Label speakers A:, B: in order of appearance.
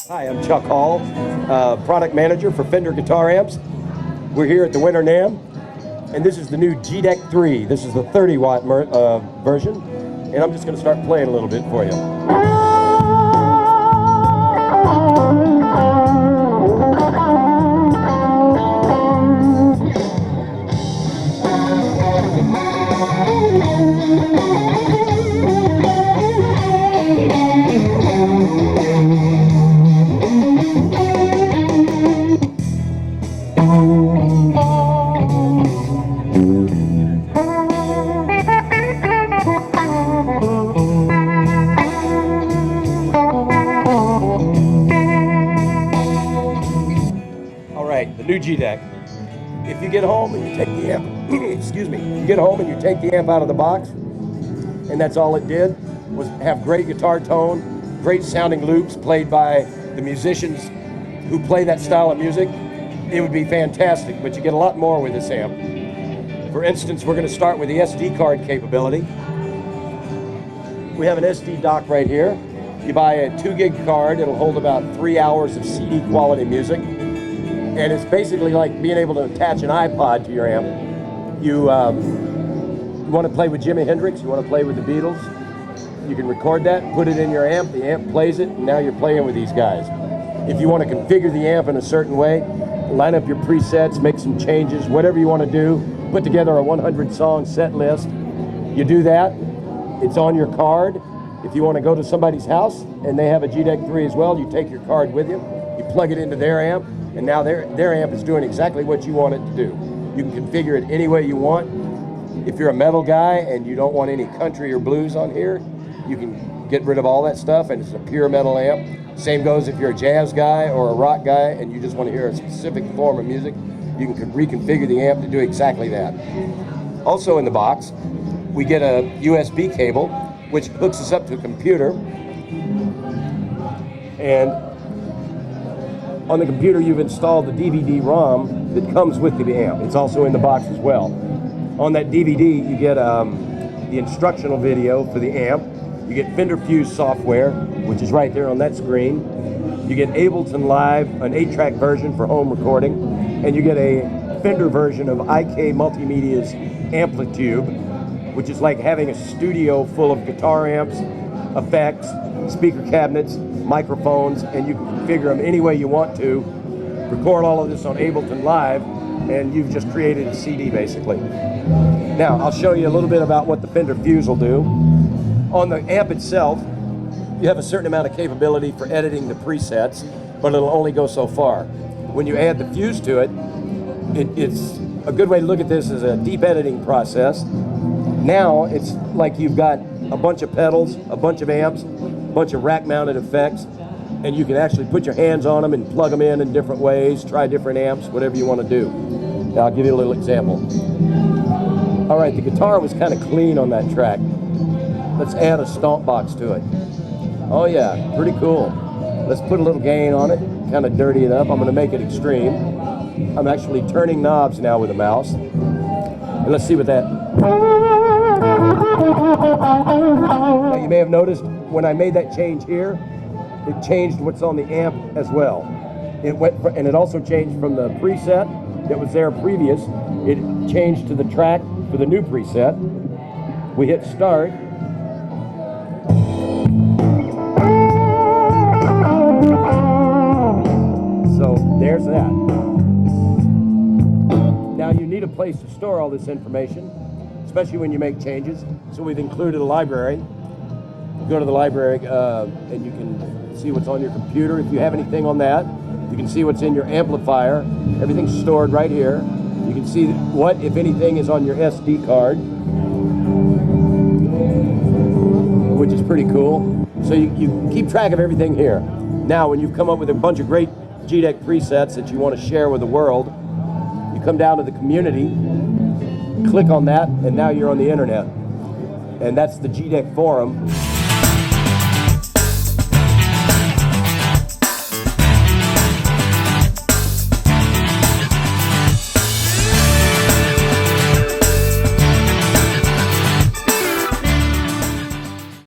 A: Hi, I'm Chuck Hall, product manager for Fender guitar amps. We're here at the Winter NAMM, and this is the new G-DEC 3. This is the 30-watt version, and I'm just going to start playing a little bit for you. The new G-DEC. If you get home and you take the amp, excuse me, you get home and you take the amp out of the box, and that's all it did was have great guitar tone, great sounding loops played by the musicians who play that style of music, it would be fantastic, but you get a lot more with this amp. For instance, we're going to start with the SD card capability. We have an SD dock right here. You buy a 2 gig card, it'll hold about 3 hours of CD quality music. And it's basically like being able to attach an iPod to your amp. You want to play with Jimi Hendrix, you want to play with the Beatles, you can record that, put it in your amp, the amp plays it, and now you're playing with these guys. If you want to configure the amp in a certain way, line up your presets, make some changes, whatever you want to do, put together a 100-song set list, you do that, it's on your card. If you want to go to somebody's house and they have a G-DEC 3 as well, you take your card with you, you plug it into their amp, and now their amp is doing exactly what you want it to do. You can configure it any way you want. If you're a metal guy and you don't want any country or blues on here, you can get rid of all that stuff and it's a pure metal amp. Same goes if you're a jazz guy or a rock guy and you just want to hear a specific form of music, you can reconfigure the amp to do exactly that. Also in the box, we get a USB cable which hooks us up to a computer, and on the computer, you've installed the DVD-ROM that comes with the amp. It's also in the box as well. On that DVD, you get the instructional video for the amp. You get Fender FUSE software, which is right there on that screen. You get Ableton Live, an 8-track version for home recording. And you get a Fender version of IK Multimedia's Amplitube, which is like having a studio full of guitar amps, effects, speaker cabinets, microphones, and you can configure them any way you want to. Record all of this on Ableton Live, and you've just created a CD basically. Now, I'll show you a little bit about what the Fender FUSE will do. On the amp itself, you have a certain amount of capability for editing the presets, but it'll only go so far. When you add the FUSE to it, it's a good way to look at this as a deep editing process. Now, it's like you've got a bunch of pedals, a bunch of amps, a bunch of rack-mounted effects, and you can actually put your hands on them and plug them in different ways, try different amps, whatever you want to do. Now, I'll give you a little example. All right, the guitar was kind of clean on that track. Let's add a stomp box to it. Oh yeah, pretty cool. Let's put a little gain on it, kind of dirty it up. I'm going to make it extreme. I'm actually turning knobs now with a mouse. And let's see what that... Now, you may have noticed when I made that change here, it changed what's on the amp as well. It went, and it also changed from the preset that was there previous. It changed to the track for the new preset. We hit start. So there's that. Now you need a place to store all this information, especially when you make changes. So we've included a library. You go to the library and you can see what's on your computer. If you have anything on that, you can see what's in your amplifier. Everything's stored right here. You can see what, if anything, is on your SD card, which is pretty cool. So you keep track of everything here. Now, when you've come up with a bunch of great G-DEC presets that you want to share with the world, you come down to the community, click on that, and now you're on the internet. And that's the G-DEC forum.